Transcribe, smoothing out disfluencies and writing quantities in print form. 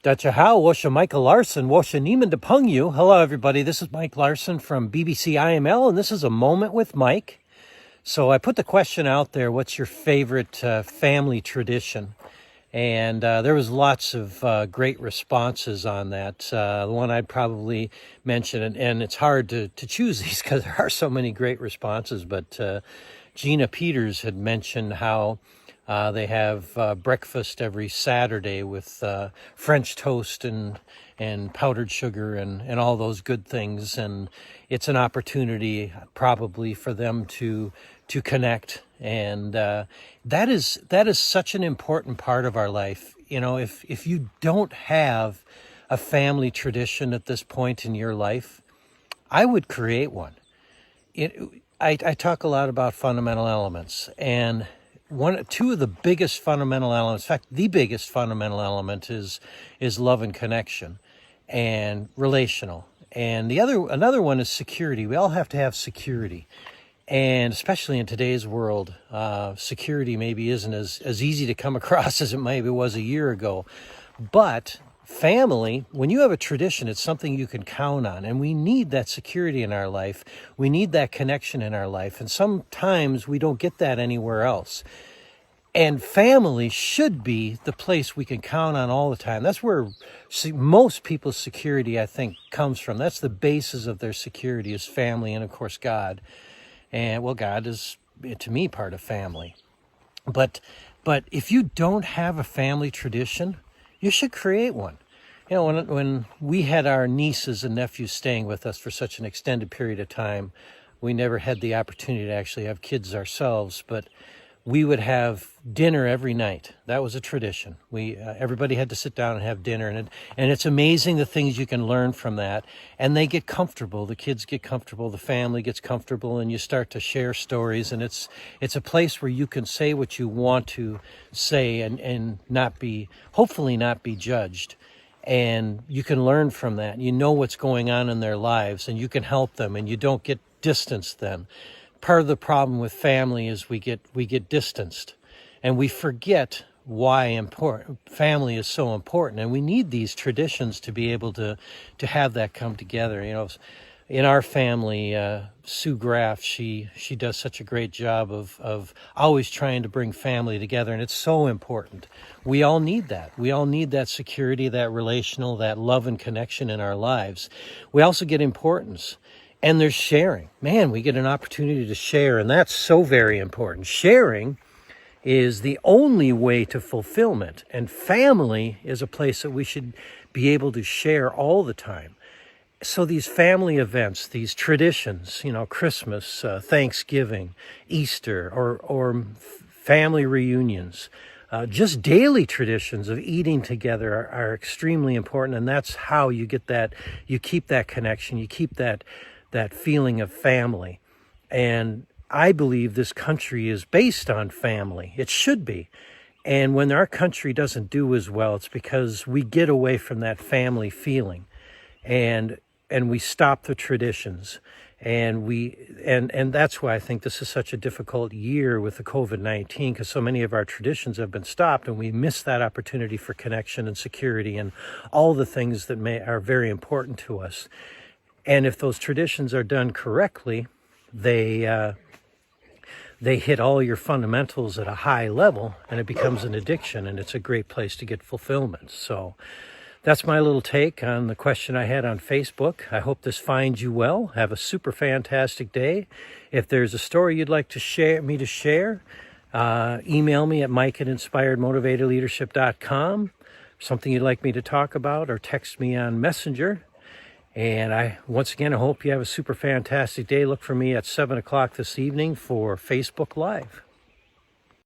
Dacha How, Washa Michael Larson, Washa Nieman de Pungyu. Hello, everybody. This is Mike Larson from BBC IML, and this is A Moment with Mike. So I put the question out there, what's your favorite family tradition? And there was lots of great responses on that. The one I'd probably mention, and it's hard to choose these because there are so many great responses, but Gina Peters had mentioned how they have breakfast every Saturday with French toast and powdered sugar and all those good things. And it's an opportunity probably for them to connect. And that is such an important part of our life. You know, if you don't have a family tradition at this point in your life, I would create one. I talk a lot about fundamental elements, and two of the biggest fundamental elements, in fact, the biggest fundamental element is love and connection and relational. And another one is security. We all have to have security. And especially in today's world, security maybe isn't as easy to come across as it maybe was a year ago. But family, when you have a tradition, it's something you can count on. And we need that security in our life. We need that connection in our life. And sometimes we don't get that anywhere else. And family should be the place we can count on all the time. That's where most people's security, I think, comes from. That's the basis of their security, is family and, of course, God. And, well, God is, to me, part of family. But if you don't have a family tradition, you should create one. You know, when we had our nieces and nephews staying with us for such an extended period of time, we never had the opportunity to actually have kids ourselves, but we would have dinner every night. That was a tradition. Everybody had to sit down and have dinner, and it's amazing the things you can learn from that. And they get comfortable. The kids get comfortable. The family gets comfortable, and you start to share stories. And it's a place where you can say what you want to say and hopefully not be judged. And you can learn from that. You know what's going on in their lives, and you can help them, and you don't get distanced then. Part of the problem with family is we get distanced, and we forget why family is so important. And we need these traditions to be able to have that come together. You know, in our family, Sue Graff, she does such a great job of always trying to bring family together, and it's so important. We all need that. We all need that security, that relational, that love and connection in our lives. We also get importance. And there's sharing. Man, we get an opportunity to share, and that's so very important. Sharing is the only way to fulfillment, and family is a place that we should be able to share all the time. So these family events, these traditions, you know, Christmas, Thanksgiving, Easter, or family reunions, just daily traditions of eating together are extremely important, and that's how you get that, you keep that connection, you keep that feeling of family. And I believe this country is based on family. It should be. And when our country doesn't do as well, it's because we get away from that family feeling, and we stop the traditions. And that's why I think this is such a difficult year with the COVID-19, because so many of our traditions have been stopped, and we miss that opportunity for connection and security and all the things that are very important to us. And if those traditions are done correctly, they hit all your fundamentals at a high level, and it becomes an addiction, and it's a great place to get fulfillment. So that's my little take on the question I had on Facebook. I hope this finds you well. Have a super fantastic day. If there's a story you'd like to share, email me at mike@inspiredmotivatorleadership.com. Something you'd like me to talk about, or text me on Messenger. And once again, I hope you have a super fantastic day. Look for me at 7 o'clock this evening for Facebook Live.